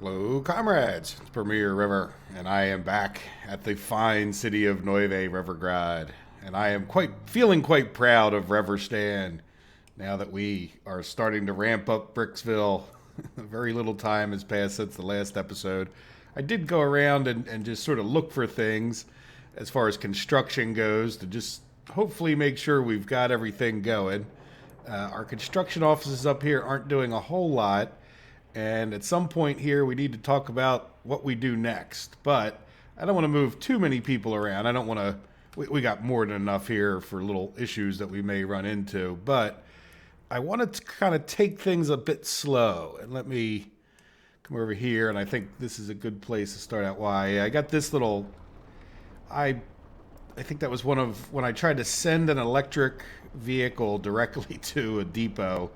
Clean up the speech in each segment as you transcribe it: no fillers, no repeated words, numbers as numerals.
Hello, comrades. It's Premier River, and I am back at the fine city of Neuve Revergrad. And I am feeling quite proud of Reverstan now that we are starting to ramp up Bricksville. Very little time has passed since the last episode. I did go around and just sort of look for things as far as construction goes to just hopefully make sure we've got everything going. Our construction offices up here aren't doing a whole lot. And at some point here, we need to talk about what we do next. But I don't want to move too many people around. I don't want to. We got more than enough here for little issues that we may run into. But I wanted to kind of take things a bit slow. And let me come over here. And I think this is a good place to start out. Why? I got this little. I think that was one of when I tried to send an electric vehicle directly to a depot.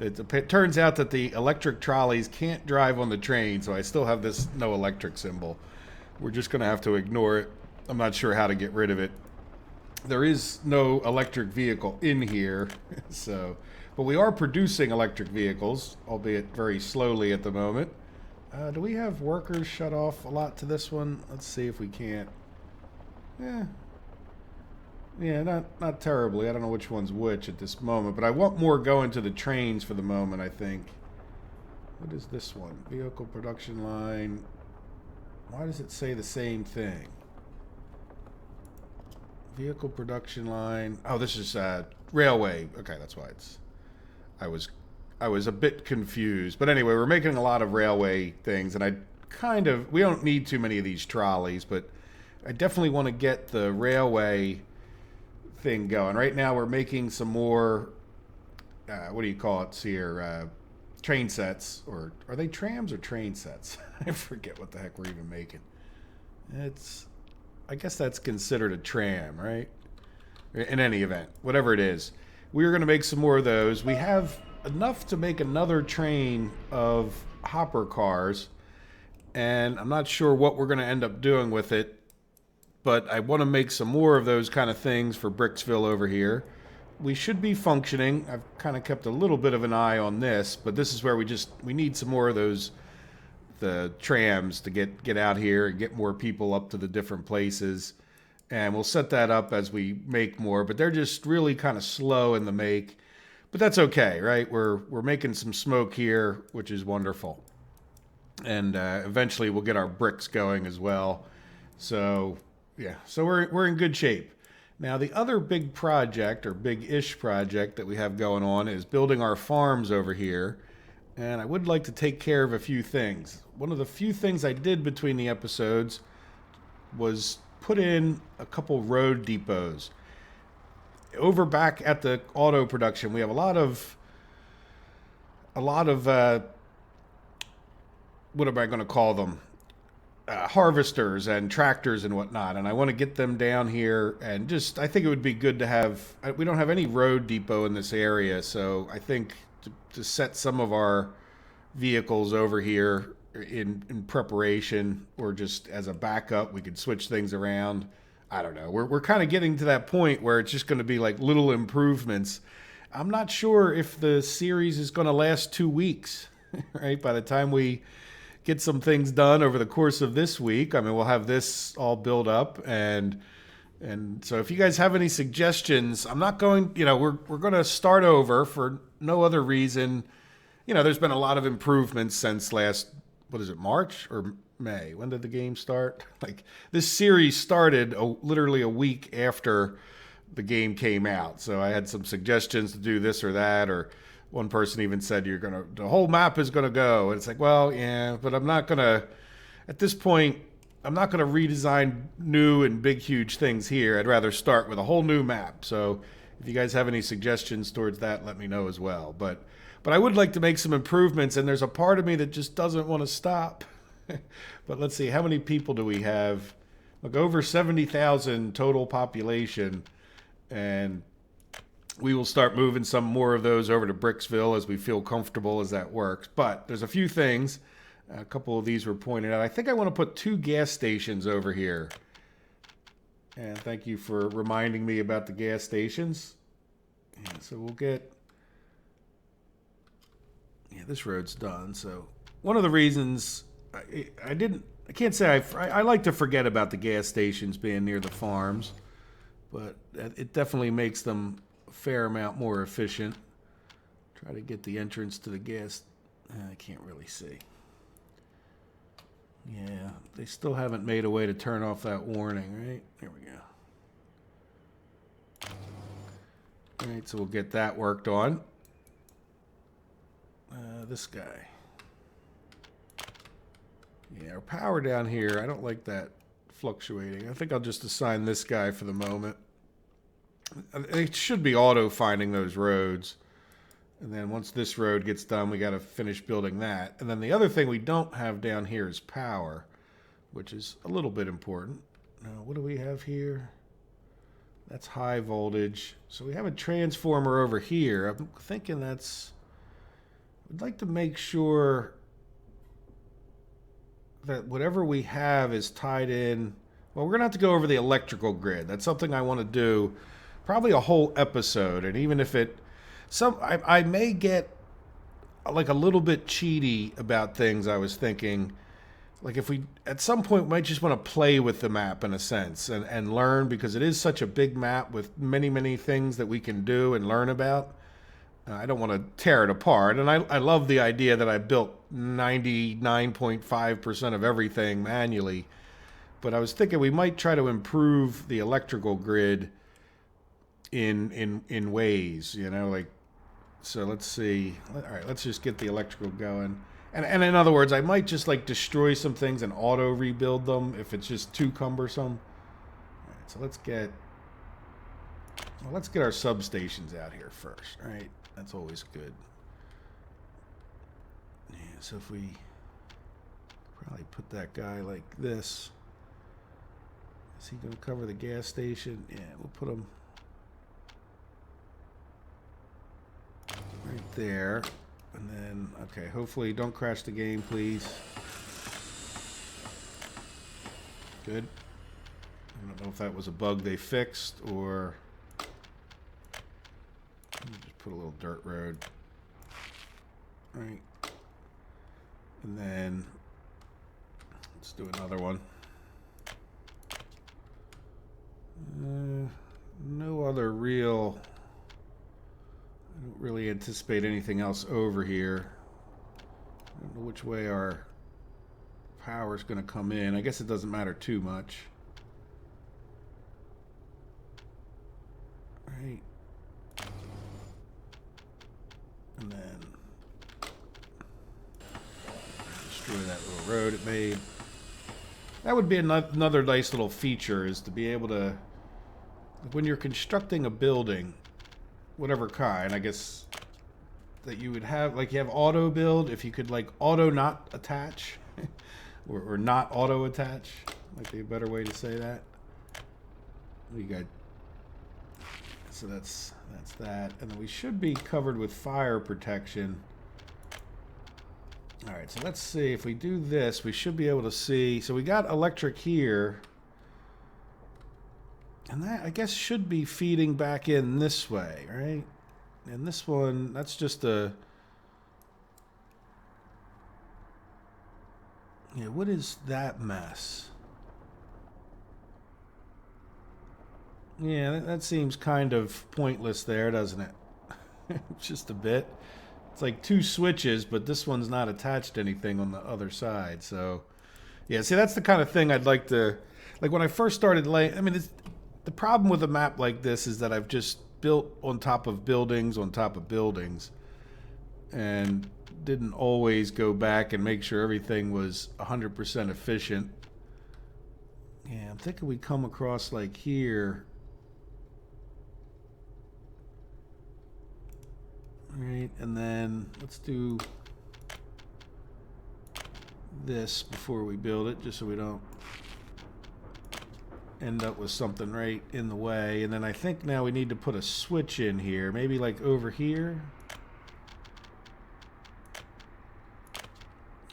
It turns out that the electric trolleys can't drive on the train, so I still have this no electric symbol. We're just going to have to ignore it. I'm not sure how to get rid of it. There is no electric vehicle in here, but we are producing electric vehicles, albeit very slowly at the moment. Do we have workers shut off a lot to this one? Let's see if we can't. Yeah, not terribly. I don't know which one's which at this moment, but I want more going to the trains for the moment, I think. What is this one? Vehicle production line. Why does it say the same thing? Vehicle production line. Oh, this is railway. Okay, that's why it's I was a bit confused. But anyway, we're making a lot of railway things, and we don't need too many of these trolleys, but I definitely want to get the railway thing going. Right now we're making some more what do you call it here, train sets, or are they trams or train sets? I forget what the heck we're even making. I guess that's considered a tram, right? In any event, whatever it is, we're going to make some more of those. We have enough to make another train of hopper cars, and I'm not sure what we're going to end up doing with it. But I want to make some more of those kind of things for Bricksville over here. We should be functioning. I've kind of kept a little bit of an eye on this, but this is where we need some more of the trams to get out here and get more people up to the different places. And we'll set that up as we make more, but they're just really kind of slow in the make. But that's okay, right? We're making some smoke here, which is wonderful. And eventually we'll get our bricks going as well. So yeah, so we're in good shape. Now, the other big project, or big-ish project that we have going on, is building our farms over here. And I would like to take care of a few things. One of the few things I did between the episodes was put in a couple road depots. Over back at the auto production, we have a lot of what am I going to call them? Harvesters and tractors and whatnot, and I want to get them down here, and I think it would be good to have. We don't have any road depot in this area, so I think to set some of our vehicles over here in preparation, or just as a backup, we could switch things around. I don't know. We're kind of getting to that point where it's just going to be like little improvements. I'm not sure if the series is going to last 2 weeks, right? By the time we get some things done over the course of this week, I mean, we'll have this all built up, and so if you guys have any suggestions, I'm not going, we're going to start over for no other reason. There's been a lot of improvements since last, what is it, March or May? When did the game start? Like, this series started literally a week after the game came out, so I had some suggestions to do this or that, or one person even said the whole map is gonna go. And it's like, well, yeah, but I'm not gonna, at this point, I'm not gonna redesign new and big, huge things here. I'd rather start with a whole new map. So if you guys have any suggestions towards that, let me know as well. But I would like to make some improvements, and there's a part of me that just doesn't want to stop. But let's see, how many people do we have? Look, over 70,000 total population, and we will start moving some more of those over to Bricksville as we feel comfortable as that works. But there's a few things. A couple of these were pointed out. I think I want to put 2 gas stations over here. And thank you for reminding me about the gas stations. And so we'll get... Yeah, this road's done. So one of the reasons I can't say I like to forget about the gas stations being near the farms, but it definitely makes them a fair amount more efficient. Try to get the entrance to the gas. I can't really see. Yeah, they still haven't made a way to turn off that warning, right? There we go. All right, so we'll get that worked on. This guy. Yeah, our power down here, I don't like that fluctuating. I think I'll just assign this guy for the moment. It should be auto-finding those roads. And then once this road gets done, we got to finish building that. And then the other thing we don't have down here is power, which is a little bit important. Now, what do we have here? That's high voltage. So we have a transformer over here. I'm thinking that's... I'd like to make sure that whatever we have is tied in. Well, we're going to have to go over the electrical grid. That's something I want to do, probably a whole episode. And even if it, I may get like a little bit cheaty about things. I was thinking, like if we, at some point, we might just want to play with the map in a sense and learn, because it is such a big map with many, many things that we can do and learn about. I don't want to tear it apart, and I love the idea that I built 99.5% of everything manually, but I was thinking we might try to improve the electrical grid in ways, you know, like, so let's see. All right, let's just get the electrical going. And in other words, I might just like destroy some things and auto rebuild them if it's just too cumbersome. All right, so let's get our substations out here first, right? That's always good. Yeah, so if we probably put that guy like this. Is he going to cover the gas station? Yeah, we'll put him right there. And then, okay, hopefully don't crash the game, please. Good. I don't know if that was a bug they fixed or... Just put a little dirt road. Right. And then let's do another one. No other real... I don't really anticipate anything else over here. I don't know which way our power is going to come in. I guess it doesn't matter too much. Right. And then destroy that little road it made. That would be another nice little feature, is to be able to, when you're constructing a building, whatever kind, I guess, that you would have, like you have auto build, if you could like auto not attach, or not auto attach, might be a better way to say that. We got, so that's that, and then we should be covered with fire protection. All right, so let's see, if we do this, we should be able to see, so we got electric here, and that, I guess, should be feeding back in this way, right? And this one, that's just a... Yeah, what is that mess? Yeah, that seems kind of pointless there, doesn't it? Just a bit. It's like two switches, but this one's not attached to anything on the other side, so... Yeah, see, that's the kind of thing I'd like to... Like, when I first started laying... I mean, the problem with a map like this is that I've just built on top of buildings on top of buildings, and didn't always go back and make sure everything was 100% efficient. Yeah, I'm thinking we come across like here. Right, and then let's do this before we build it, just so we don't end up with something right in the way. And then I think now we need to put a switch in here, maybe like over here.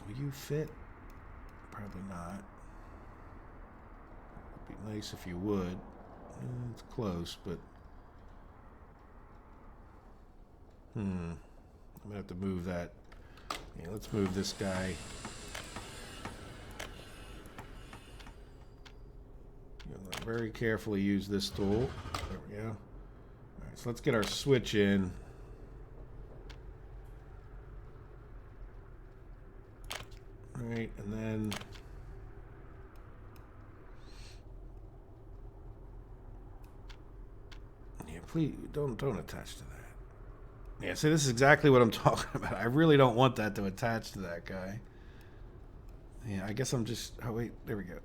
Will you fit? Probably not. It'd be nice if you would. It's close, but I'm gonna have to move that. Yeah, let's move this guy very carefully use this tool. There we go. All right, so let's get our switch in. All right, and then yeah, please don't attach to that. Yeah, see, this is exactly what I'm talking about. I really don't want that to attach to that guy. Yeah, I guess I'm just... Oh, wait. There we go.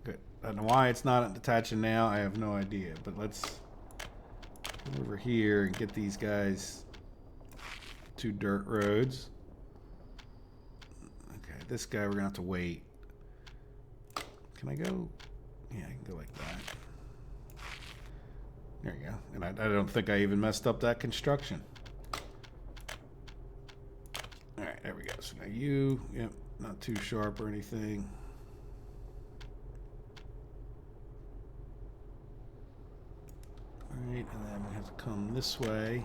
Good. I don't know why it's not attaching now. I have no idea. But let's come over here and get these guys 2 dirt roads. Okay, this guy we're going to have to wait. Can I go? Yeah, I can go like that. There you go. And I don't think I even messed up that construction. All right, there we go. So now you, yep, not too sharp or anything. All right, and then we have to come this way.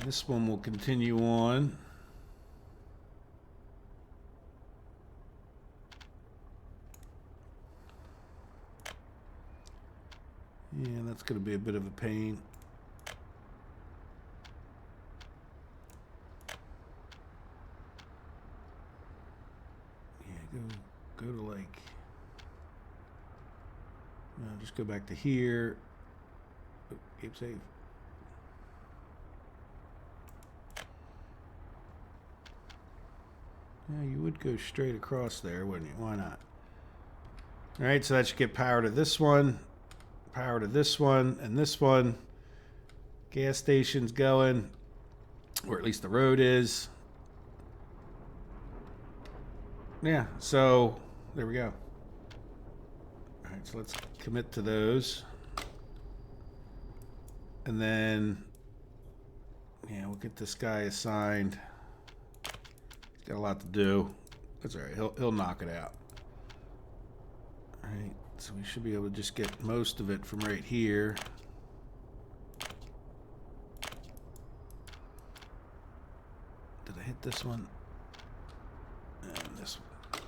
This one will continue on. Yeah, that's going to be a bit of a pain. Yeah, go to like... No, just go back to here. Oh, keep safe. Yeah, you would go straight across there, wouldn't you? Why not? All right, so that should get power to this one, power to this one, and this one. Gas station's going, or at least the road is. Yeah, so there we go. All right, so let's commit to those. And then, yeah, we'll get this guy assigned. Got a lot to do. That's all right. He'll knock it out. All right. So we should be able to just get most of it from right here. Did I hit this one? And this one.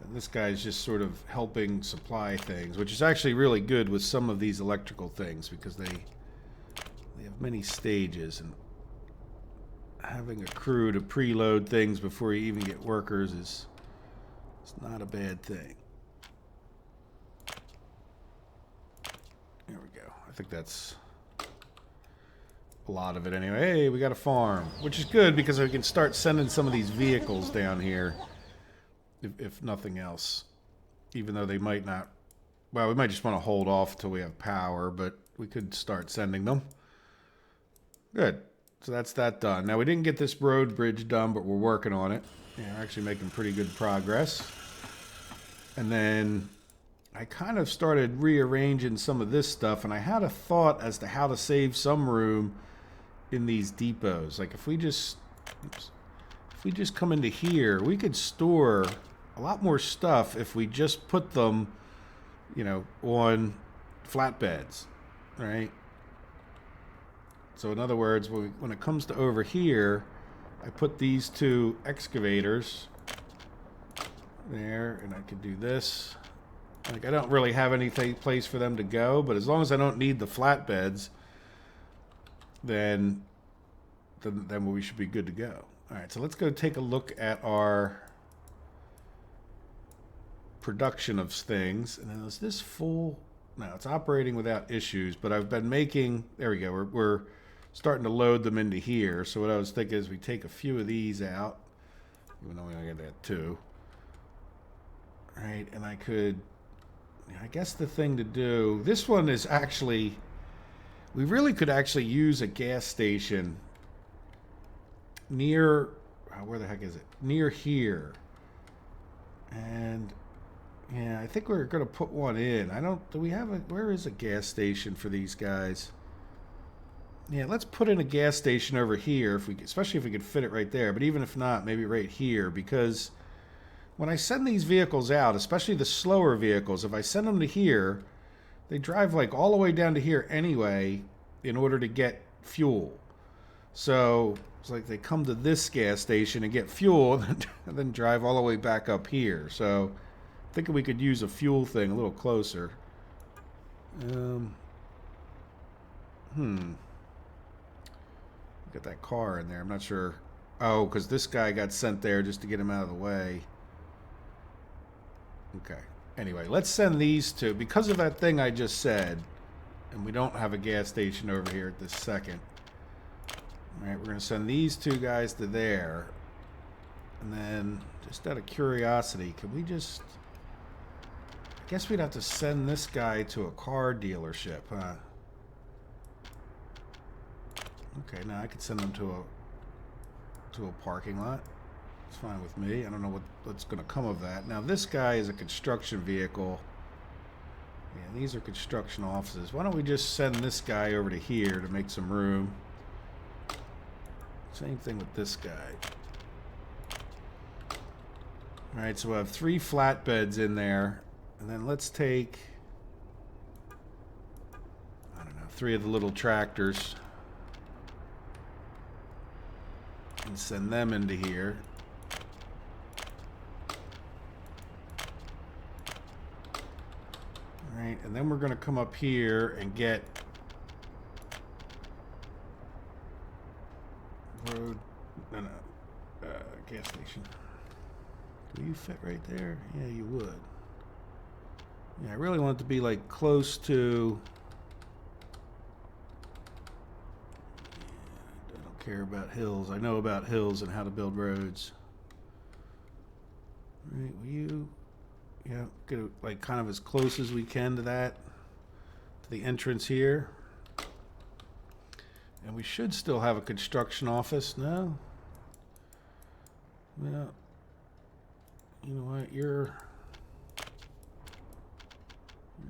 And this guy's just sort of helping supply things, which is actually really good with some of these electrical things because they have many stages, and having a crew to preload things before you even get workers is not a bad thing. There we go. I think that's a lot of it anyway. Hey, we got a farm, which is good because we can start sending some of these vehicles down here, if nothing else. Even though they might not... Well, we might just want to hold off until we have power, but we could start sending them. Good. So that's that done. Now, we didn't get this road bridge done, but we're working on it. Yeah, we're actually making pretty good progress. And then I kind of started rearranging some of this stuff, and I had a thought as to how to save some room in these depots. Like if we just come into here, we could store a lot more stuff if we just put them, you know, on flatbeds, right? So in other words, when it comes to over here, I put these 2 excavators there, and I could do this. Like I don't really have any place for them to go, but as long as I don't need the flatbeds, then we should be good to go. All right, so let's go take a look at our production of things. And then is this full? No, it's operating without issues, but I've been making, there we go, we're starting to load them into here. So what I was thinking is we take a few of these out, even though we only got that 2. All right, and I could, I guess the thing to do, this one is actually, we really could actually use a gas station near, where the heck is it? Near here. And yeah, I think we're going to put one in. Do we have where is a gas station for these guys? Yeah, let's put in a gas station over here, especially if we could fit it right there. But even if not, maybe right here, because when I send these vehicles out, especially the slower vehicles, if I send them to here, they drive like all the way down to here anyway, in order to get fuel. So it's like they come to this gas station and get fuel and then drive all the way back up here. So I think we could use a fuel thing a little closer. Get that car in there. I'm not sure. Oh, because this guy got sent there just to get him out of the way. Okay. Anyway, let's send these two. Because of that thing I just said, and we don't have a gas station over here at this second. Alright, we're going to send these two guys to there. And then, just out of curiosity, can we just... I guess we'd have to send this guy to a car dealership, huh? Okay, now I could send them to a parking lot. It's fine with me. I don't know what's going to come of that. Now, this guy is a construction vehicle. Yeah, these are construction offices. Why don't we just send this guy over to here to make some room? Same thing with this guy. Alright, so we'll have 3 flatbeds in there. And then let's take, I don't know, 3 of the little tractors. And send them into here. Alright, and then we're going to come up here and get gas station. Do you fit right there? Yeah, you would. Yeah, I really want it to be like close to... I don't care about hills. I know about hills and how to build roads. Right, will you... Yeah, get it like kind of as close as we can to that. To the entrance here. And we should still have a construction office. No? Well, you know what? You're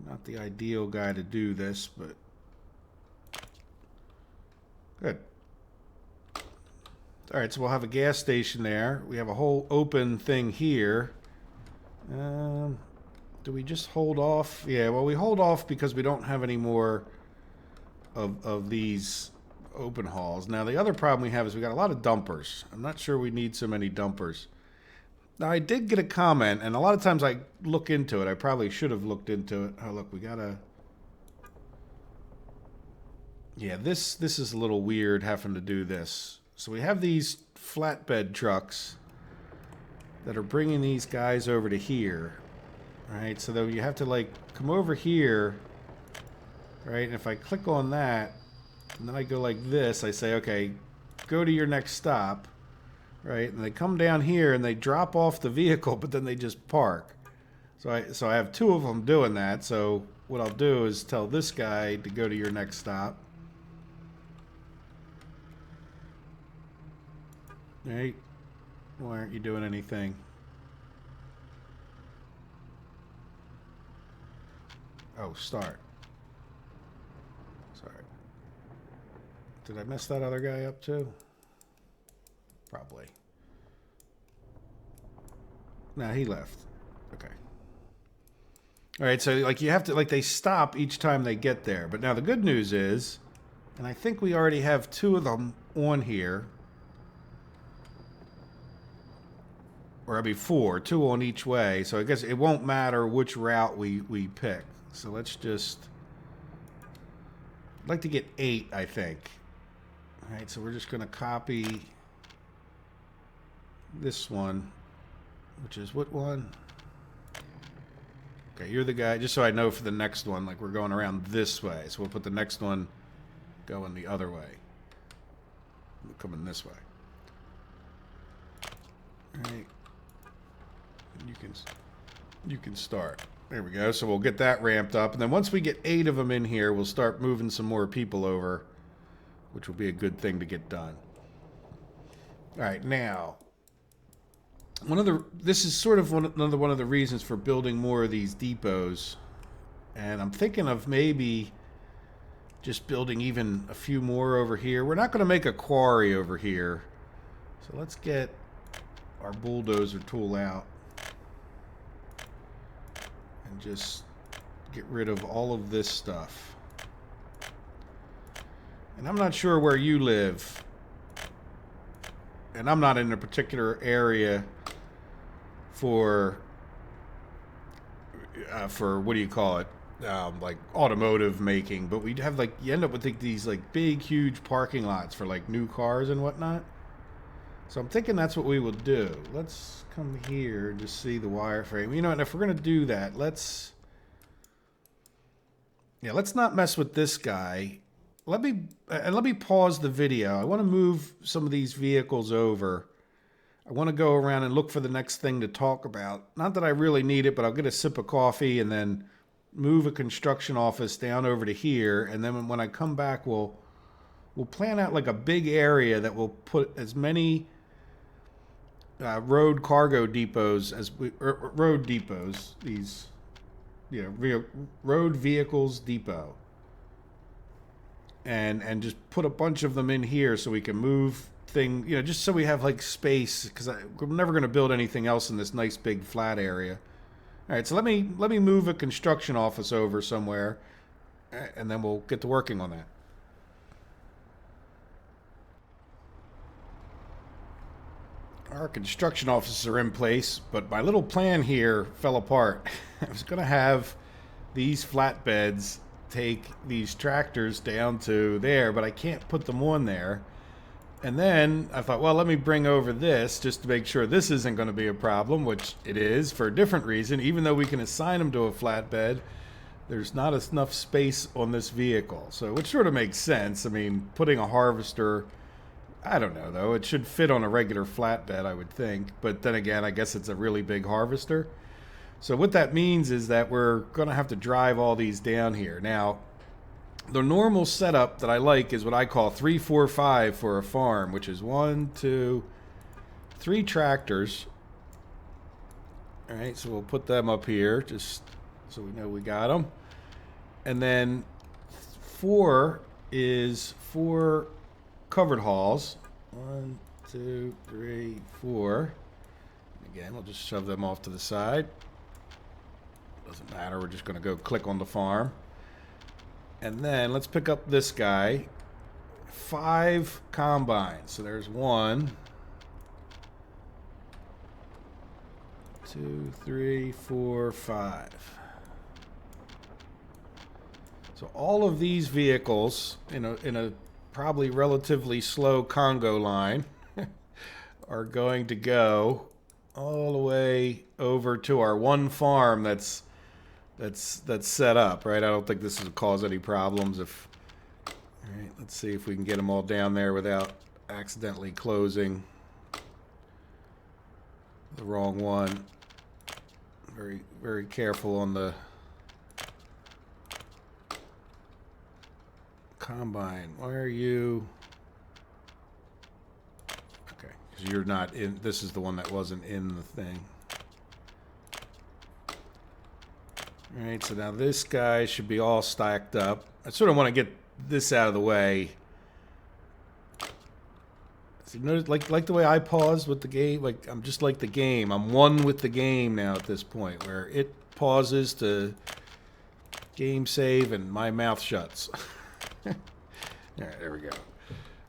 not the ideal guy to do this, but good. All right, so we'll have a gas station there. We have a whole open thing here. Do we just hold off? Yeah, well, we hold off because we don't have any more of these open hauls. Now, the other problem we have is we got a lot of dumpers. I'm not sure we need so many dumpers. Now, I did get a comment, and a lot of times I look into it. I probably should have looked into it. Oh, look, we got a... Yeah, this is a little weird having to do this. So we have these flatbed trucks that are bringing these guys over to here. Right, so though you have to, like, come over here. Right, and if I click on that, and then I go like this, I say, okay, go to your next stop. Right, and they come down here and they drop off the vehicle, but then they just park. So I have 2 of them doing that. So what I'll do is tell this guy to go to your next stop. Right, why aren't you doing anything? Oh, start. Sorry. Did I mess that other guy up too? Probably. Nah, he left. Okay. All right, so like you have to, like they stop each time they get there. But now the good news is, and I think we already have 2 of them on here. Or I mean 4, 2 on each way. So I guess it won't matter which route we pick. So let's just, I'd like to get 8, I think. All right, so we're just going to copy this one, which is what one? Okay, you're the guy, just so I know for the next one, like we're going around this way. So we'll put the next one going the other way. We're coming this way. All right. And you can start. There we go. So we'll get that ramped up. And then once we get 8 of them in here, we'll start moving some more people over, which will be a good thing to get done. All right, now, this is sort of another one of the reasons for building more of these depots. And I'm thinking of maybe just building even a few more over here. We're not going to make a quarry over here. So let's get our bulldozer tool out. And just get rid of all of this stuff. And I'm not sure where you live. And I'm not in a particular area for what do you call it? Like automotive making, but we have like, you end up with like these like big huge parking lots for like new cars and whatnot. So I'm thinking that's what we will do. Let's come here and just see the wireframe. You know, and if we're gonna do that, let's not mess with this guy. Let me pause the video. I want to move some of these vehicles over. I want to go around and look for the next thing to talk about. Not that I really need it, but I'll get a sip of coffee and then move a construction office down over to here. And then when I come back, we'll plan out like a big area that will put as many road cargo depots as road depots. These, road vehicles depot. And just put a bunch of them in here so we can move just so we have like space, because we're never going to build anything else in this nice big flat area. All right, so let me move a construction office over somewhere, and then we'll get to working on that. Our construction offices are in place, but my little plan here fell apart. I was going to have these flatbeds take these tractors down to there, but I can't put them on there. And then I thought, well, let me bring over this just to make sure this isn't going to be a problem, which it is for a different reason. Even though we can assign them to a flatbed, there's not enough space on this vehicle. So, which sort of makes sense. I mean, putting a harvester, I don't know, though. It should fit on a regular flatbed, I would think. But then again, I guess it's a really big harvester. So what that means is that we're going to have to drive all these down here. Now, the normal setup that I like is what I call 3, 4, 5 for a farm, which is 1, 2, 3 tractors. All right, so we'll put them up here just so we know we got them. And then 4 is 4 covered hauls. 1, 2, 3, 4. And again, we'll just shove them off to the side. Doesn't matter, we're just going to go click on the farm. And then let's pick up this guy. 5 combines. So there's 1, 2, 3, 4, 5. So all of these vehicles in a probably relatively slow Congo line are going to go all the way over to our one farm that's set up, right? I don't think this will cause any problems if... All right, let's see if we can get them all down there without accidentally closing the wrong one. Very, very careful on the combine. Why are you... Okay, because you're not in... This is the one that wasn't in the thing. All right, so now this guy should be all stacked up. I sort of want to get this out of the way. So you notice, like the way I paused with the game, like I'm just like the game. I'm one with the game now at this point, where it pauses to game save and my mouth shuts. All right, there we go.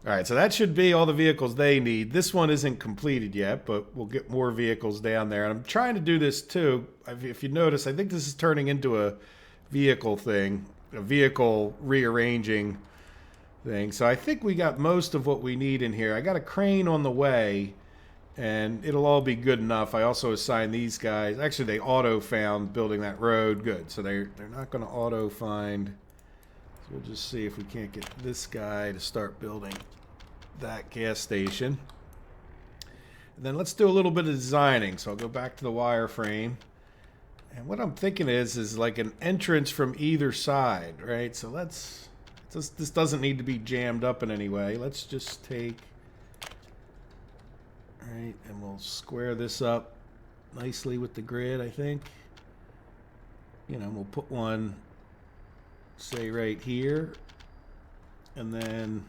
All right, so that should be all the vehicles they need. This one isn't completed yet, but we'll get more vehicles down there. And I'm trying to do this too. If you notice, I think this is turning into a vehicle thing, a vehicle rearranging thing. So I think we got most of what we need in here. I got a crane on the way, and it'll all be good enough. I also assigned these guys. Actually, they auto-found building that road. Good. So they're not going to auto-find. So we'll just see if we can't get this guy to start building that gas station. And then let's do a little bit of designing. So I'll go back to the wireframe. And what I'm thinking is like an entrance from either side, right? So this doesn't need to be jammed up in any way. Let's just take, all right, and we'll square this up nicely with the grid, I think. You know, we'll put one, say, right here. And then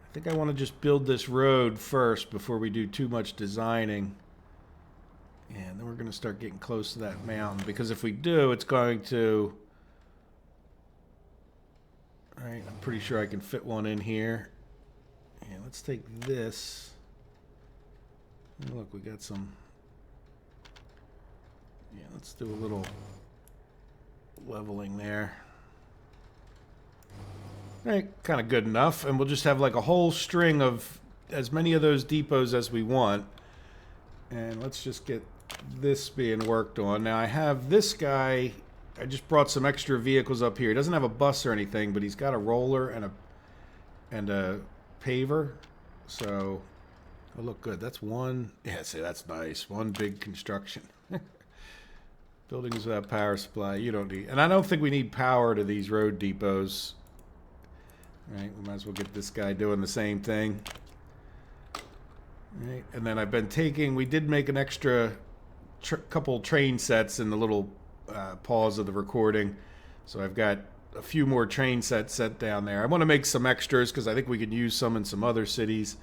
I think I want to just build this road first before we do too much designing. And then we're going to start getting close to that mountain, because if we do, it's going to... All right, I'm pretty sure I can fit one in here. Yeah, let's take this. Oh, look, we got some. Yeah, let's do a little leveling there. All right, kind of good enough. And we'll just have like a whole string of as many of those depots as we want. And let's just get this being worked on. Now I have this guy. I just brought some extra vehicles up here. He doesn't have a bus or anything, but he's got a roller and a paver. So it'll look good. That's one. Yeah, see, that's nice. One big construction. Buildings without power supply. You don't need. And I don't think we need power to these road depots. All right, we might as well get this guy doing the same thing. All right, and then I've been taking. We did make an extra couple train sets in the little pause of the recording, so I've got a few more train sets set down there. I want to make some extras because I think we could use some in some other cities.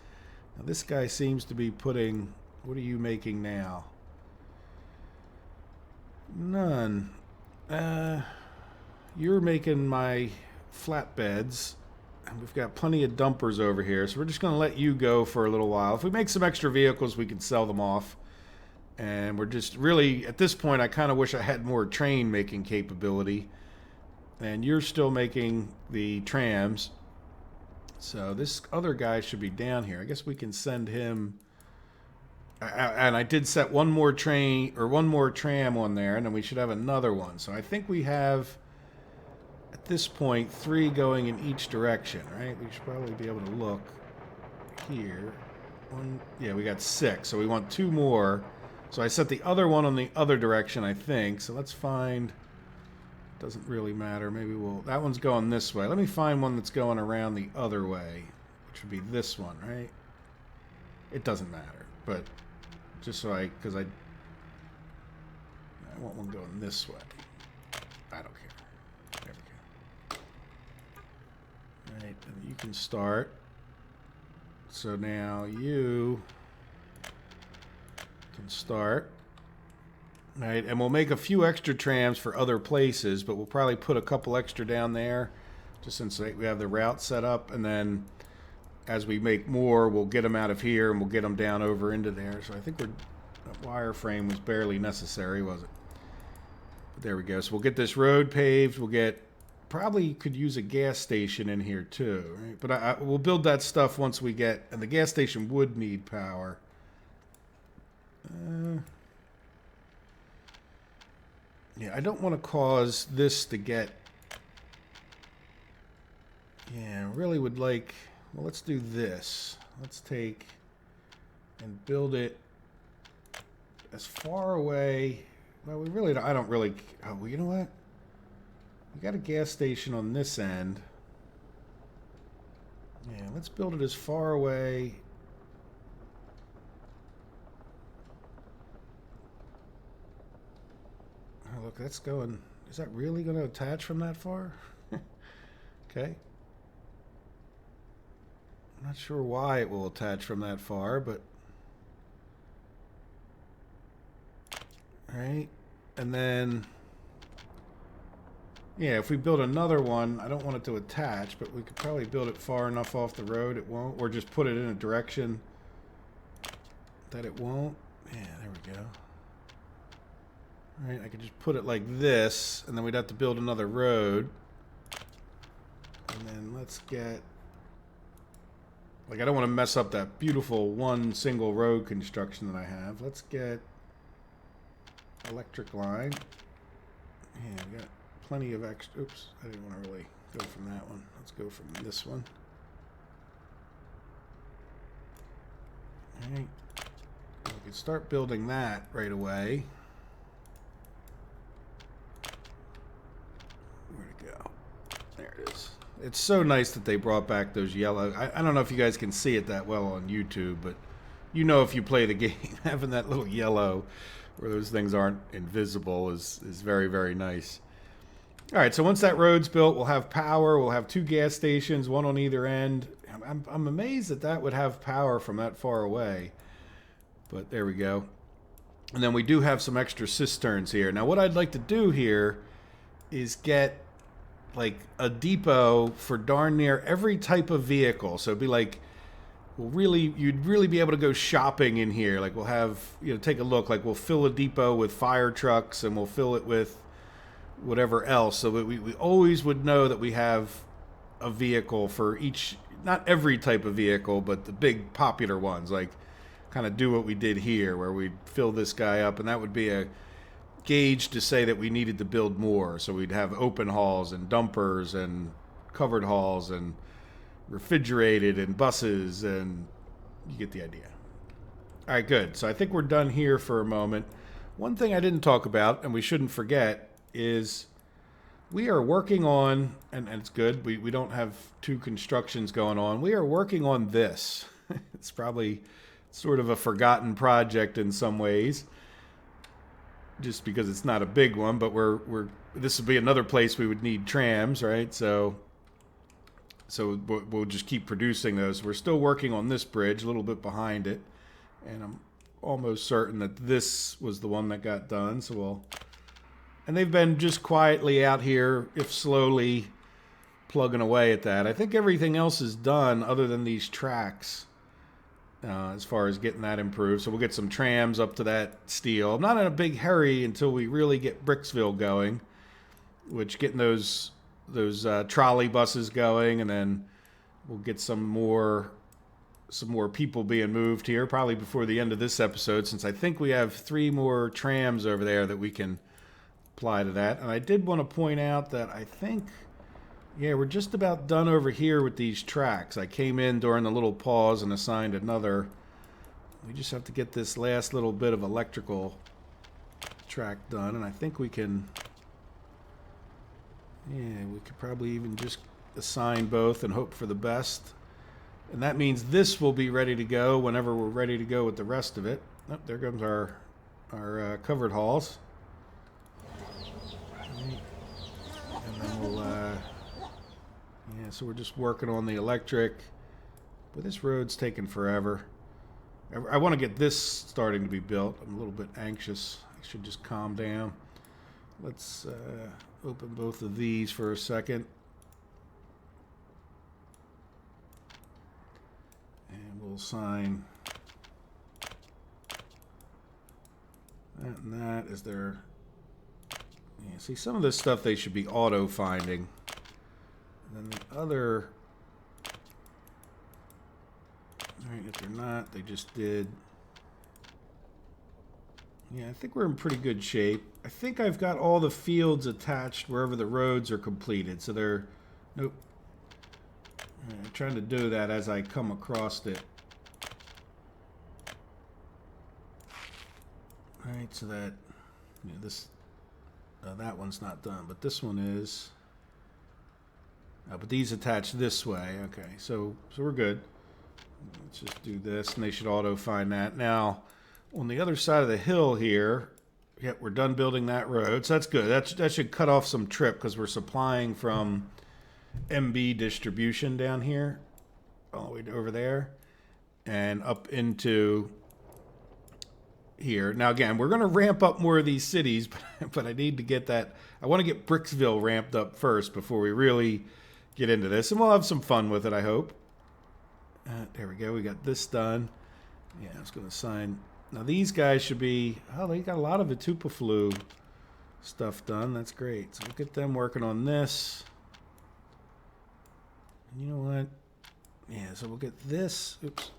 Now, this guy seems to be putting. What are you making now? None. You're making my flatbeds. And we've got plenty of dumpers over here, so we're just going to let you go for a little while. If we make some extra vehicles, we can sell them off. And we're just really, at this point, I kind of wish I had more train making capability. And you're still making the trams. So this other guy should be down here. I guess we can send him. And I did set one more train or one more tram on there, and then we should have another one. So I think we have, at this point, 3 going in each direction, right? We should probably be able to look here. Yeah, we got 6, so we want 2 more. So I set the other one on the other direction, I think. So let's find. Doesn't really matter. Maybe we'll. That one's going this way. Let me find one that's going around the other way, which would be this one, right? It doesn't matter, but just so because I want one going this way. I don't care. There we go. Right, and you can start. So now you can start. Right, and we'll make a few extra trams for other places, but we'll probably put a couple extra down there, just since we have the route set up, and then as we make more, we'll get them out of here and we'll get them down over into there. So I think that wireframe was barely necessary, was it? But there we go. So we'll get this road paved. We'll get, probably could use a gas station in here too, right? But we'll build that stuff once we get, and the gas station would need power. Yeah, I don't want to cause this to get. Yeah, I really would like. Well, let's do this. Let's take and build it as far away. Well, we really don't. I don't really. Oh, well, you know what? We got a gas station on this end. Yeah, let's build it as far away. Oh, look, that's going. Is that really going to attach from that far? Okay. I'm not sure why it will attach from that far, but. All right. And then. Yeah, if we build another one, I don't want it to attach, but we could probably build it far enough off the road it won't, or just put it in a direction that it won't. Yeah, there we go. All right, I could just put it like this, and then we'd have to build another road. And then let's get, like, I don't want to mess up that beautiful one single road construction that I have. Let's get electric line. Yeah, we got plenty of extra. Oops, I didn't want to really go from that one. Let's go from this one. All right, we can start building that right away. Where'd it go? There it is. It's so nice that they brought back those yellow. I don't know if you guys can see it that well on YouTube, but you know if you play the game, having that little yellow where those things aren't invisible is very, very nice. All right, so once that road's built, we'll have power. We'll have 2 gas stations, one on either end. I'm amazed that that would have power from that far away, but there we go. And then we do have some extra cisterns here. Now, what I'd like to do here is get like a depot for darn near every type of vehicle. So it'd be like, you'd really be able to go shopping in here. Like we'll have, take a look. Like we'll fill a depot with fire trucks, and we'll fill it with whatever else. So that we always would know that we have a vehicle for each, not every type of vehicle, but the big popular ones. Like kind of do what we did here, where we'd fill this guy up, and that would be a gauge to say that we needed to build more. So we'd have open halls and dumpers and covered halls and refrigerated and buses, and you get the idea. All right, good. So I think we're done here for a moment. One thing I didn't talk about, and we shouldn't forget, is we are working on, and it's good, we don't have two constructions going on. We are working on this. It's probably sort of a forgotten project in some ways, just because it's not a big one, but this would be another place we would need trams, right? So we'll just keep producing those. We're still working on this bridge, a little bit behind it, and I'm almost certain that this was the one that got done. And they've been just quietly out here, if slowly, plugging away at that. I think everything else is done other than these tracks, as far as getting that improved. So we'll get some trams up to that steel. I'm not in a big hurry until we really get Bricksville going, which getting those trolley buses going, and then we'll get some more people being moved here probably before the end of this episode, since I think we have 3 more trams over there that we can apply to that. And I did want to point out that I think, we're just about done over here with these tracks. I came in during the little pause and assigned another. We just have to get this last little bit of electrical track done, and I think we can, we could probably even just assign both and hope for the best. And that means this will be ready to go whenever we're ready to go with the rest of it. Oh, there comes our covered halls. And then we'll, so we're just working on the electric. But this road's taking forever. I want to get this starting to be built. I'm a little bit anxious. I should just calm down. Let's open both of these for a second. And we'll sign that and that. Is there... see, some of this stuff they should be auto-finding. And then the other... Alright, if they're not, they just did. Yeah, I think we're in pretty good shape. I think I've got all the fields attached wherever the roads are completed. So they're... Nope. I'm trying to do that as I come across it. Alright, so that... this... that one's not done, but this one is. But these attach this way. Okay, so we're good. Let's just do this, and they should auto-find that. Now, on the other side of the hill here, we're done building that road, so that's good. That should cut off some trip, because we're supplying from MB distribution down here, all the way over there, and up into here. Now, again, we're going to ramp up more of these cities, but I need to get that. I want to get Bricksville ramped up first before we really get into this, and we'll have some fun with it, I hope. There we go. We got this done. Yeah, I was going to sign. Now, these guys should be... Oh, they got a lot of Itupaflu stuff done. That's great. So we'll get them working on this. And you know what? Yeah, so we'll get this. Oops.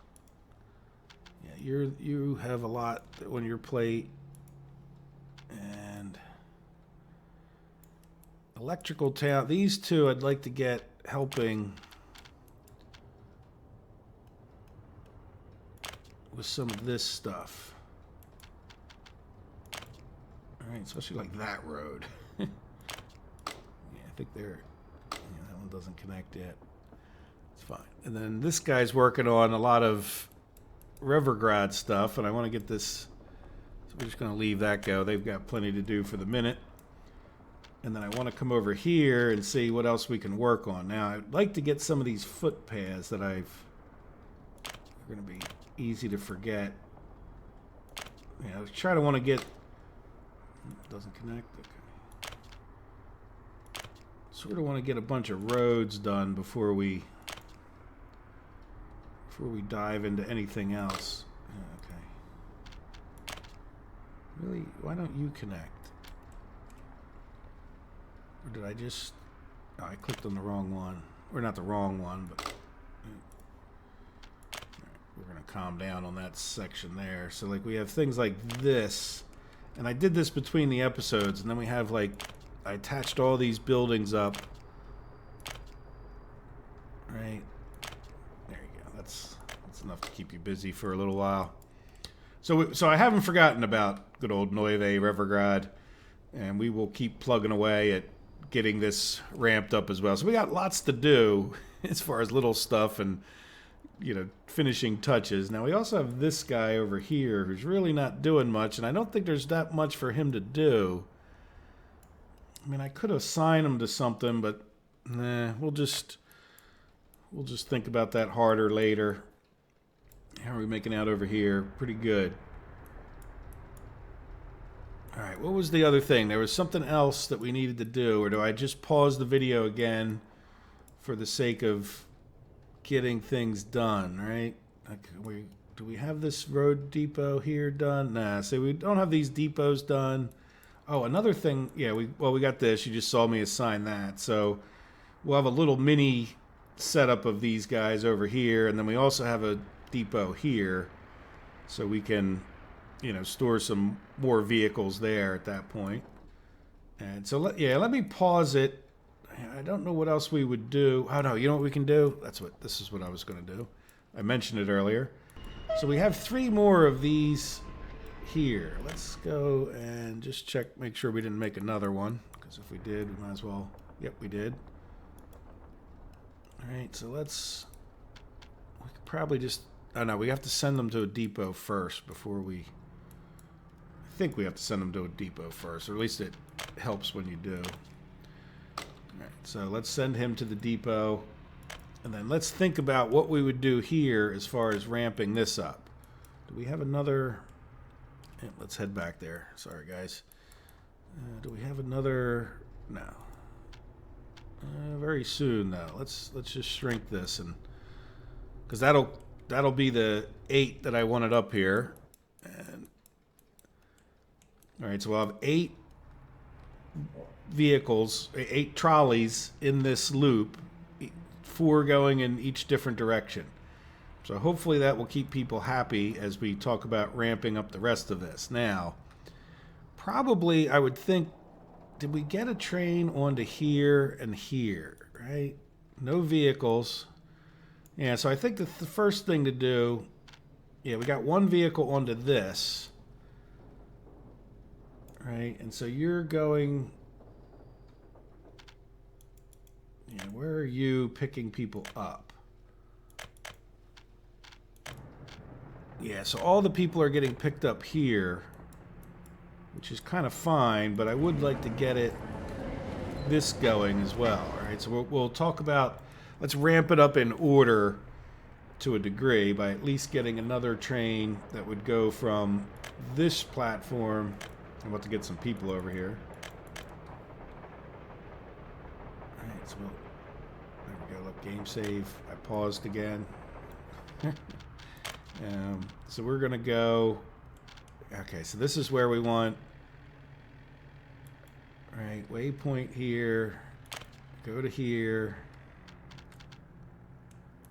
Yeah, you have a lot on your plate. And electrical town. These two I'd like to get helping with some of this stuff. Alright, especially like that road. Yeah, I think that one doesn't connect yet. It's fine. And then this guy's working on a lot of Revergrad stuff, and I want to get this, so we're just going to leave that go. They've got plenty to do for the minute. And then I want to come over here and see what else we can work on. Now, I'd like to get some of these footpaths that are going to be easy to forget. Yeah, I was trying to want to get... It doesn't connect. Okay. Sort of want to get a bunch of roads done before we dive into anything else. Okay. Really, why don't you connect? Or did I just... Oh, I clicked on the wrong one. Or not the wrong one, but... Right, we're going to calm down on that section there. So, like, we have things like this. And I did this between the episodes. And then we have, like... I attached all these buildings up. Right. There you go. That's enough to keep you busy for a little while. So I haven't forgotten about good old Neuve Revergrad, and we will keep plugging away at getting this ramped up as well. So we got lots to do as far as little stuff and, you know, finishing touches. Now we also have this guy over here who's really not doing much, and I don't think there's that much for him to do. I mean, I could assign him to something, but nah, we'll just think about that harder later. How are we making out over here? Pretty good. All right, what was the other thing? There was something else that we needed to do, or do I just pause the video again for the sake of getting things done, right? Okay, do we have this road depot here done? Nah, so we don't have these depots done. Oh, another thing, yeah, we got this. You just saw me assign that. So we'll have a little mini setup of these guys over here, and then we also have a depot here, so we can, you know, store some more vehicles there at that point. And so, let me pause it. I don't know what else we would do. Oh, no, you know what we can do? This is what I was going to do. I mentioned it earlier. So we have 3 more of these here. Let's go and just check, make sure we didn't make another one, because if we did, we might as well. Yep, we did. All right, so we could probably just, oh no, we have to send them to a depot first before we, I think we have to send them to a depot first, or at least it helps when you do. All right, so let's send him to the depot, and then let's think about what we would do here as far as ramping this up. Do we have another? Yeah, let's head back there. Sorry, guys. Do we have another? No. Very soon, though. Let's just shrink this, and because that'll be the 8 that I wanted up here. And all right, so we'll have 8 vehicles, 8 trolleys in this loop, 4 going in each different direction. So hopefully that will keep people happy as we talk about ramping up the rest of this. Now, probably I would think, did we get a train onto here and here, right? No vehicles. Yeah, so I think the first thing to do, yeah, we got 1 vehicle onto this, right? And so you're going, yeah, where are you picking people up? Yeah, so all the people are getting picked up here, which is kind of fine, but I would like to get this going as well. All right, so we'll talk about, let's ramp it up in order to a degree by at least getting another train that would go from this platform. I'm about to get some people over here. All right, so there we go. Look, game save. I paused again. So we're going to go, okay, so this is where we want, all right, waypoint here, go to here,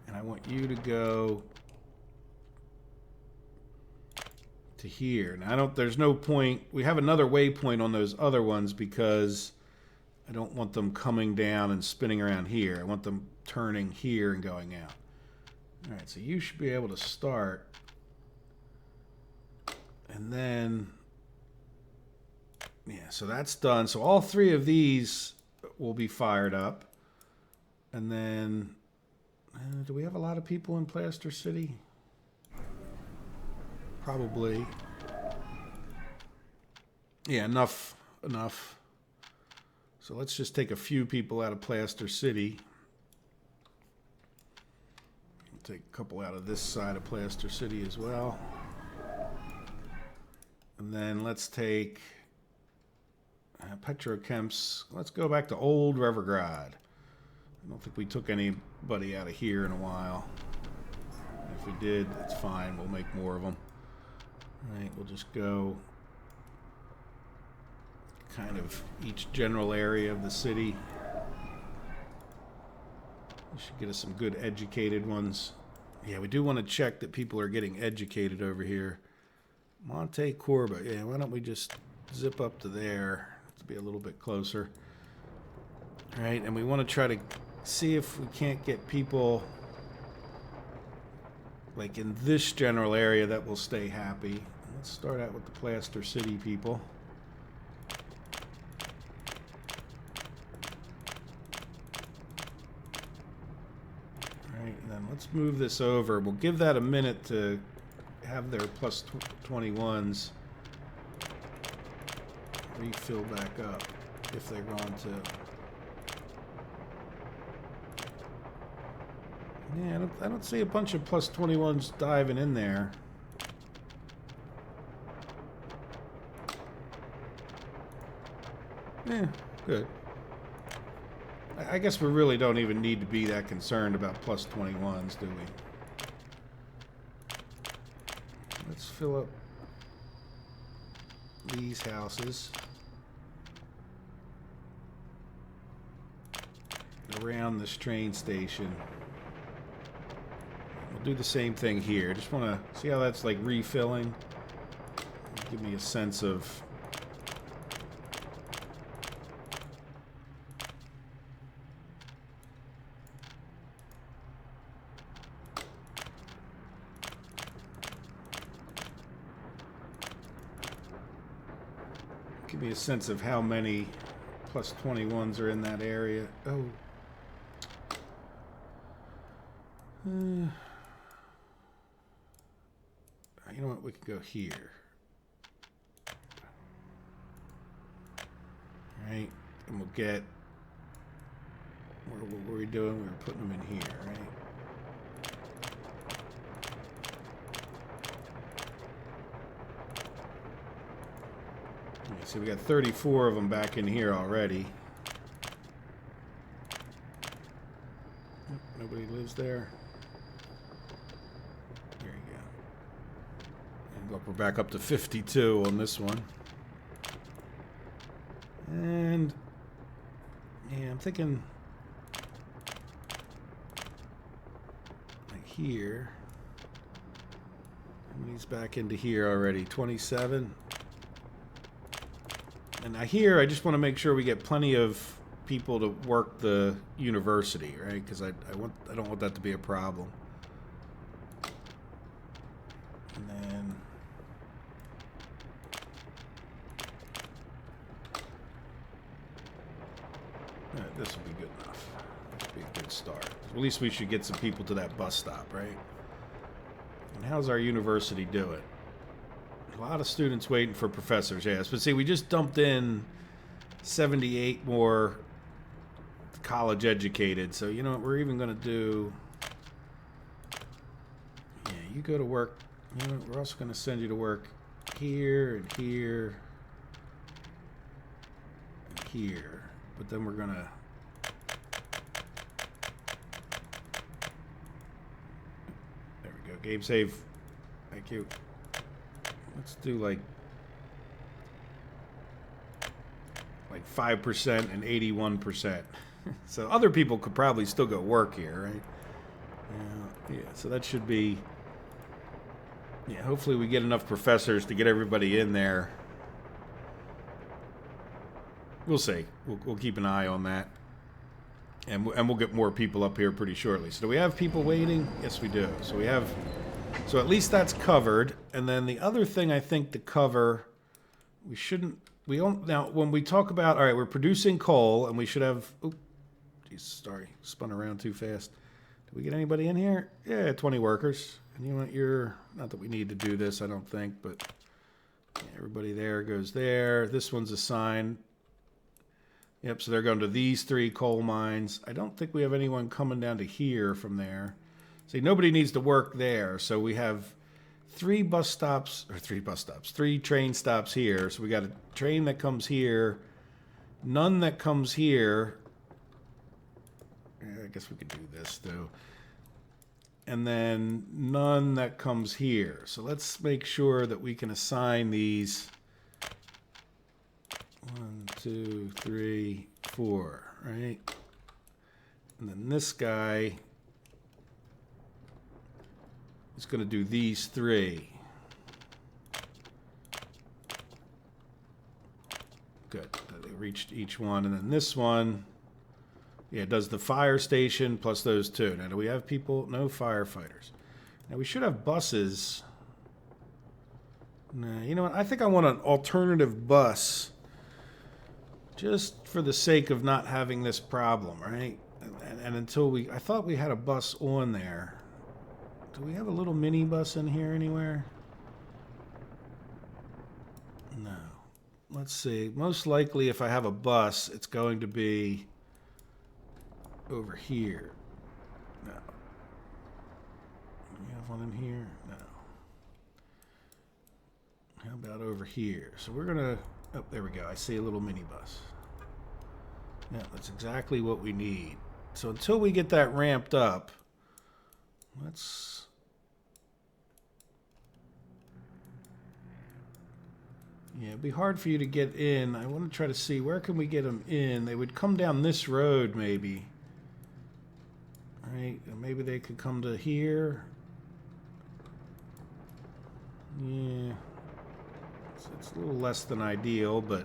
and I want you to go to here. Now, there's no point, we have another waypoint on those other ones because I don't want them coming down and spinning around here. I want them turning here and going out. All right, so you should be able to start, and then, yeah, so that's done. So all 3 of these will be fired up, and then, do we have a lot of people in Plaster City? Probably. Yeah, enough. So let's just take a few people out of Plaster City. Take a couple out of this side of Plaster City as well. And then let's take, Petrochems. Let's go back to old Revergrad. I don't think we took anybody out of here in a while. If we did, it's fine. We'll make more of them. All right, we'll just go kind of each general area of the city. We should get us some good educated ones. Yeah, we do want to check that people are getting educated over here. Monte Corba. Yeah, why don't we just zip up to there to be a little bit closer. All right, and we want to try to see if we can't get people like in this general area that will stay happy. Let's start out with the Plaster City people. All right, and then let's move this over. We'll give that a minute to have their plus 21s refill back up if they want to. Yeah, I don't see a bunch of plus 21s diving in there. Yeah, good. I guess we really don't even need to be that concerned about plus 21s, do we? Let's fill up these houses around this train station. We'll do the same thing here. Just want to see how that's like refilling. Give me a sense of how many plus 21s are in that area. Oh. You know what? We can go here. All right. And we'll get... What were we doing? We were putting them in here, right? So we got 34 of them back in here already. Nobody lives there. There you go. And look, we're back up to 52 on this one. And yeah, I'm thinking like here. And he's back into here already. 27. And now here, I just want to make sure we get plenty of people to work the university, right? Because I don't want that to be a problem. And then this will be good enough. This will be a good start. At least we should get some people to that bus stop, right? And how's our university doing? A lot of students waiting for professors, yes. But see, we just dumped in 78 more college educated. So, you know what we're even going to do? Yeah, you go to work. You know, we're also going to send you to work here and here and here. But then we're going to... There we go. Game save. Thank you. Let's do like 5% and 81%. So other people could probably still go work here, right? Yeah, so that should be... Yeah, hopefully we get enough professors to get everybody in there. We'll see. We'll keep an eye on that. And we'll get more people up here pretty shortly. So do we have people waiting? Yes, we do. So we have... So at least that's covered. And then the other thing I think to cover, we don't, now when we talk about, all right, we're producing coal and we should have, oops, geez, sorry, spun around too fast. Did we get anybody in here? Yeah, 20 workers. And you want not that we need to do this, I don't think, but yeah, everybody there goes there. This one's assigned. Yep, so they're going to these 3 coal mines. I don't think we have anyone coming down to here from there. See, nobody needs to work there, so we have 3 train stops here. So we got a train that comes here, none that comes here. I guess we could do this too. And then none that comes here. So let's make sure that we can assign these 1, 2, 3, 4, right? And then this guy is going to do these 3. Good. They reached each one. And then this one, yeah, does the fire station plus those 2. Now, do we have people? No firefighters. Now, we should have buses. Nah, you know what? I think I want an alternative bus just for the sake of not having this problem, right? And until I thought we had a bus on there. Do we have a little mini bus in here anywhere? No. Let's see. Most likely, if I have a bus, it's going to be over here. No. You have one in here? No. How about over here? So we're gonna, oh, there we go. I see a little mini bus. Yeah, that's exactly what we need. So until we get that ramped up, let's, yeah, it'd be hard for you to get in. I want to try to see, where can we get them in? They would come down this road, maybe. Right? Maybe they could come to here. Yeah. It's a little less than ideal, but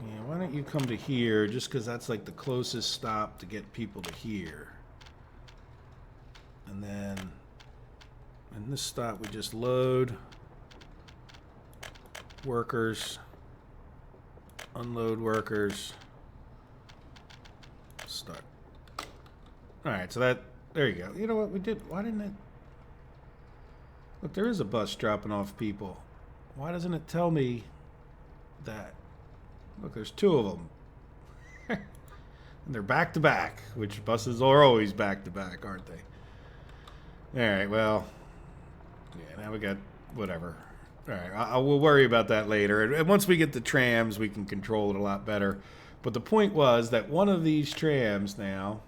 yeah, why don't you come to here, just because that's like the closest stop to get people to here. And then in this stop we just load workers, unload workers, start. Alright, so that, there you go. You know what we did? Why didn't it? Look, there is a bus dropping off people. Why doesn't it tell me that? Look, there's 2 of them. And they're back to back, which buses are always back to back, aren't they? Alright, well, yeah, now we got whatever. Alright, we'll worry about that later. And once we get the trams, we can control it a lot better. But the point was that one of these trams now,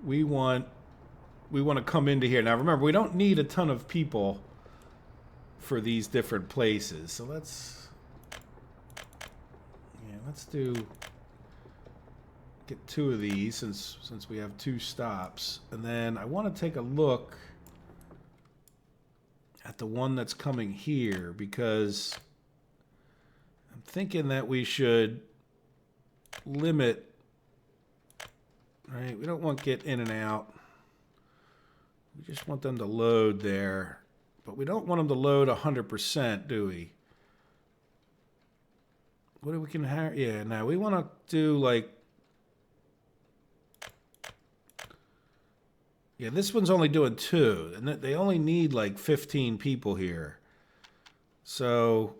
we want to come into here. Now remember, we don't need a ton of people for these different places. So let's get 2 of these since we have 2 stops. And then I want to take a look at the one that's coming here, because I'm thinking that we should limit, right? We don't want get in and out. We just want them to load there, but we don't want them to load 100%, do we? What do we can have? Yeah, now we want to do like, yeah, this one's only doing 2, and they only need like 15 people here. So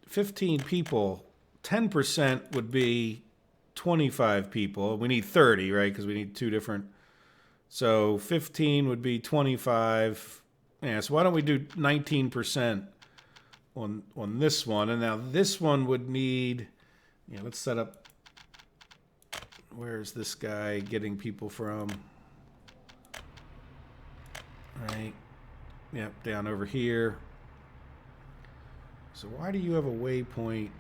15 people, 10% would be 25 people. We need 30, right? Because we need 2 different. So 15 would be 25. Yeah, so why don't we do 19% on this one? And now this one would need, yeah, let's set up, where's this guy getting people from? Right. Yep, down over here. So why do you have a waypoint?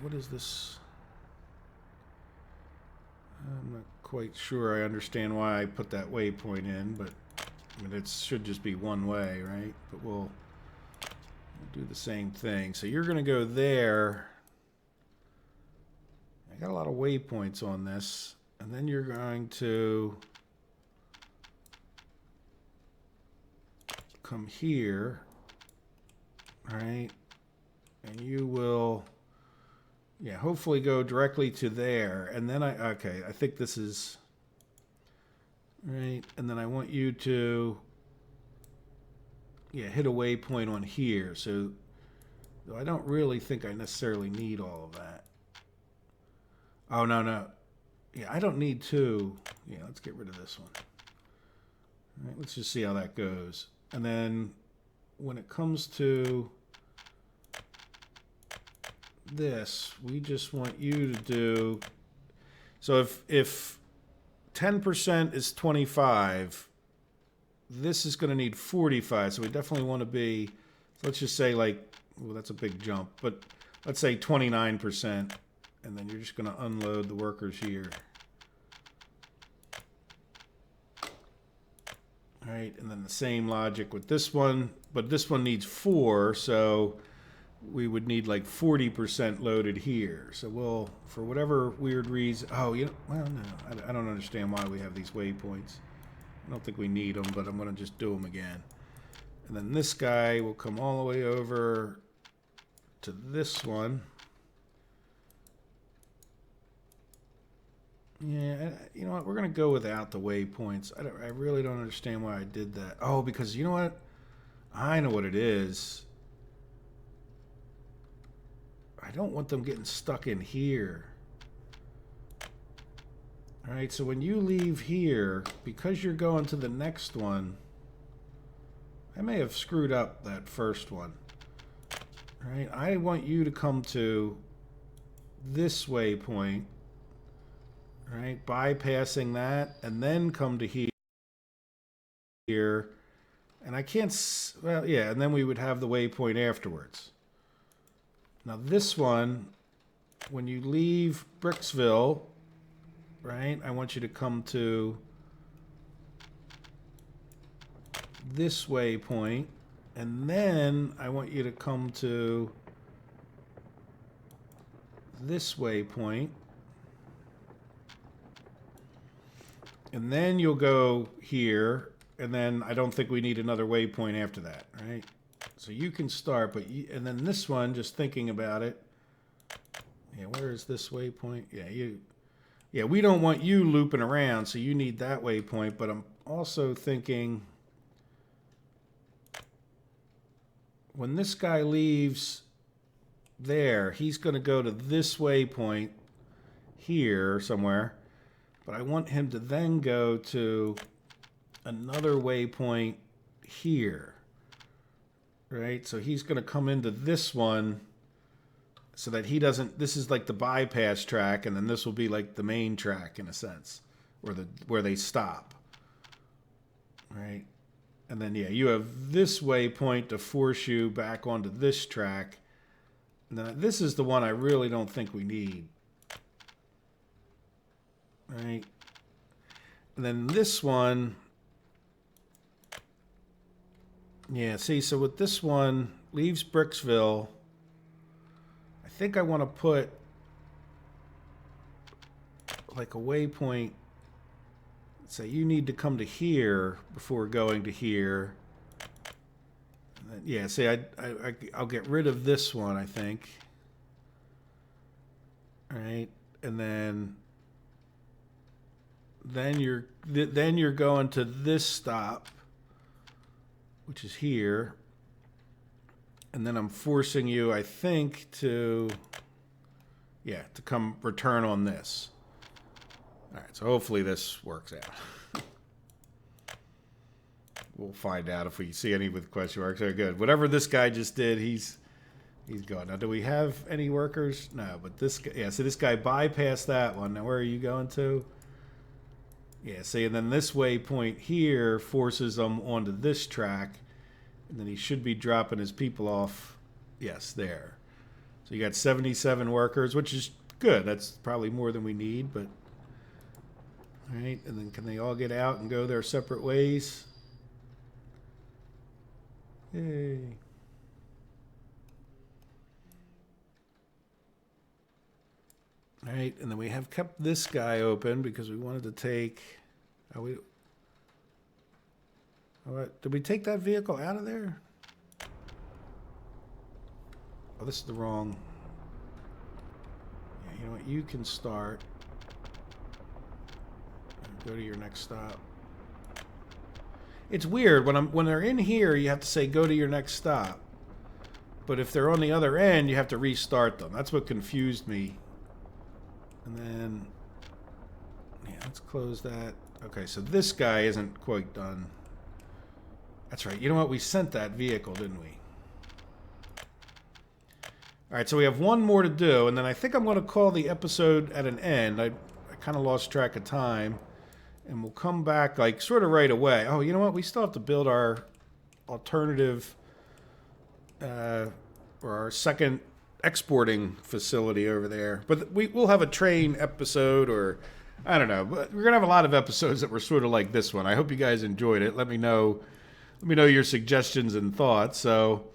What is this? I'm not quite sure I understand why I put that waypoint in, but I mean, it should just be one way, right? But we'll do the same thing. So you're going to go there. I got a lot of waypoints on this. And then you're going to come here, right? And you will, yeah, hopefully go directly to there. And then okay, I think this is, right? And then I want you to, yeah, hit a waypoint on here. So I don't really think I necessarily need all of that. Oh, no. Yeah, I don't need 2. Yeah, let's get rid of this one. All right, let's just see how that goes. And then when it comes to this, we just want you to do, so if 10% is 25, this is going to need 45, so we definitely want to be, let's just say like, well, that's a big jump, but let's say 29%, and then you're just going to unload the workers here. All right, and then the same logic with this one, but this one needs 4, so we would need like 40% loaded here. So we'll, for whatever weird reason, oh, you know, well, no, I don't understand why we have these waypoints. I don't think we need them, but I'm going to just do them again. And then this guy will come all the way over to this one. Yeah, you know what? We're going to go without the waypoints. I really don't understand why I did that. Oh, because you know what? I know what it is. I don't want them getting stuck in here. All right, so when you leave here, because you're going to the next one, I may have screwed up that first one. All right, I want you to come to this waypoint. Right, bypassing that, and then come to here, and I can't, well, yeah, and then we would have the waypoint afterwards. Now this one, when you leave Bricksville, right, I want you to come to this waypoint, and then I want you to come to this waypoint. And then you'll go here, and then I don't think we need another waypoint after that, right? So you can start, but and then this one, just thinking about it, yeah, where is this waypoint? Yeah, we don't want you looping around, so you need that waypoint, but I'm also thinking when this guy leaves there, he's going to go to this waypoint here somewhere. But I want him to then go to another waypoint here, right? So he's going to come into this one so that he doesn't, this is like the bypass track, and then this will be like the main track in a sense, or where they stop, right? And then, yeah, you have this waypoint to force you back onto this track. And then this is the one I really don't think we need. Right, and then this one, yeah, see, so with this one, leaves Bricksville, I think I want to put like a waypoint, say you need to come to here before going to here. And then, yeah, see, I'll get rid of this one, I think. All right, and then you're going to this stop, which is here, and then I'm forcing you, I think, to come return on this. All right, so hopefully this works out. We'll find out if we see any with question marks. Very good. Whatever this guy just did, he's gone. Now, do we have any workers? No, but this guy, yeah, so this guy bypassed that one. Now, where are you going to? Yeah, see, and then this waypoint here forces them onto this track, and then he should be dropping his people off, yes, there. So you got 77 workers, which is good. That's probably more than we need, but, all right, and then can they all get out and go their separate ways? Yay. All right, and then we have kept this guy open because we wanted to take. Did we take that vehicle out of there? Oh, this is the wrong. Yeah, you know what? You can start. Go to your next stop. It's weird when they're in here. You have to say go to your next stop, but if they're on the other end, you have to restart them. That's what confused me. And then, yeah, let's close that. Okay, so this guy isn't quite done. That's right. You know what? We sent that vehicle, didn't we? All right, so we have one more to do, and then I think I'm going to call the episode at an end. I kind of lost track of time, and we'll come back like sort of right away. Oh, you know what? We still have to build our alternative or our second exporting facility over there. But we'll have a train episode, or I don't know. But we're going to have a lot of episodes that were sort of like this one. I hope you guys enjoyed it. Let me know your suggestions and thoughts. So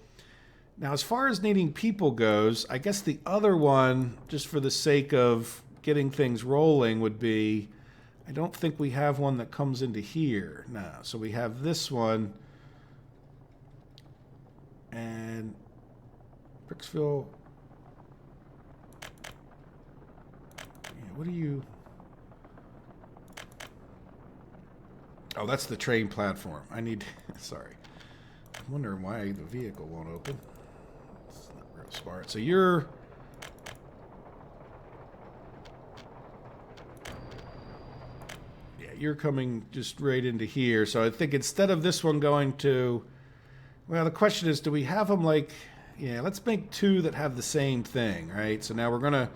now, as far as needing people goes, I guess the other one, just for the sake of getting things rolling, would be, I don't think we have one that comes into here. No, so we have this one. And Bricksville. Yeah, what do you... Oh, that's the train platform. I need... Sorry. I'm wondering why the vehicle won't open. It's not real smart. So you're... Yeah, you're coming just right into here. So I think instead of this one going to... Well, the question is, do we have them like... Yeah, let's make two that have the same thing, right? So now we're going to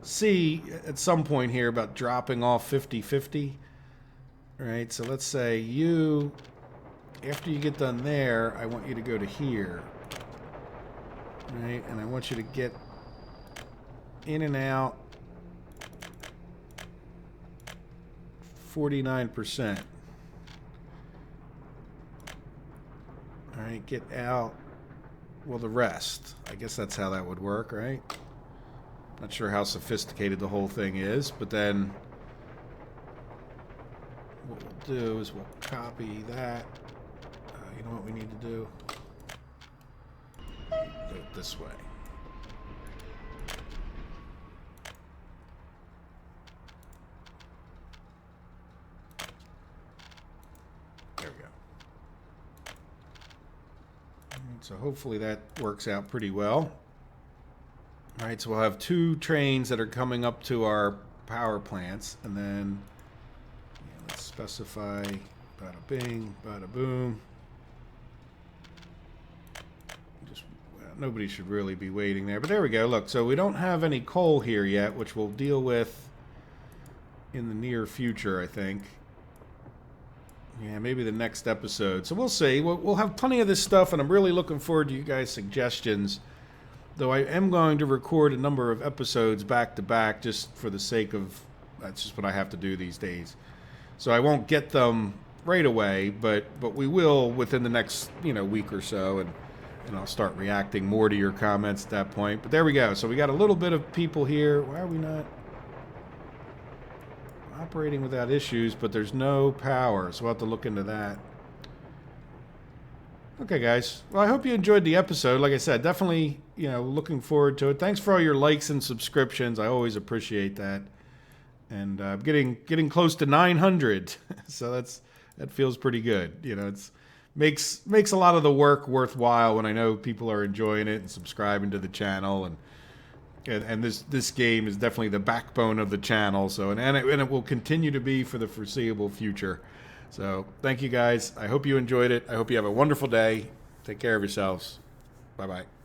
see at some point here about dropping off 50-50. Right, so let's say you... After you get done there, I want you to go to here. Right, and I want you to get in and out 49%. Alright, get out, well, the rest. I guess that's how that would work, right? Not sure how sophisticated the whole thing is, but then what we'll do is we'll copy that. You know what we need to do? Do it this way. There we go. So hopefully that works out pretty well. All right, so we'll have two trains that are coming up to our power plants, and then let's specify bada bing, bada boom. Nobody should really be waiting there, but there we go. Look, so we don't have any coal here yet, which we'll deal with in the near future, I think. Yeah, maybe the next episode. So we'll see. We'll have plenty of this stuff, and I'm really looking forward to you guys' suggestions. Though I am going to record a number of episodes back to back, just for the sake of, that's just what I have to do these days. So I won't get them right away, but we will within the next week or so, and I'll start reacting more to your comments at that point. But there we go. So we got a little bit of people here. Why are we not operating without issues? But there's no power, so we'll have to look into that. Okay, guys. Well, I hope you enjoyed the episode. Like I said, definitely, looking forward to it. Thanks for all your likes and subscriptions. I always appreciate that. And getting close to 900, so that feels pretty good. It's makes a lot of the work worthwhile when I know people are enjoying it and subscribing to the channel, and this game is definitely the backbone of the channel. So and it will continue to be for the foreseeable future. So thank you guys. I hope you enjoyed it. I hope you have a wonderful day. Take care of yourselves. Bye bye.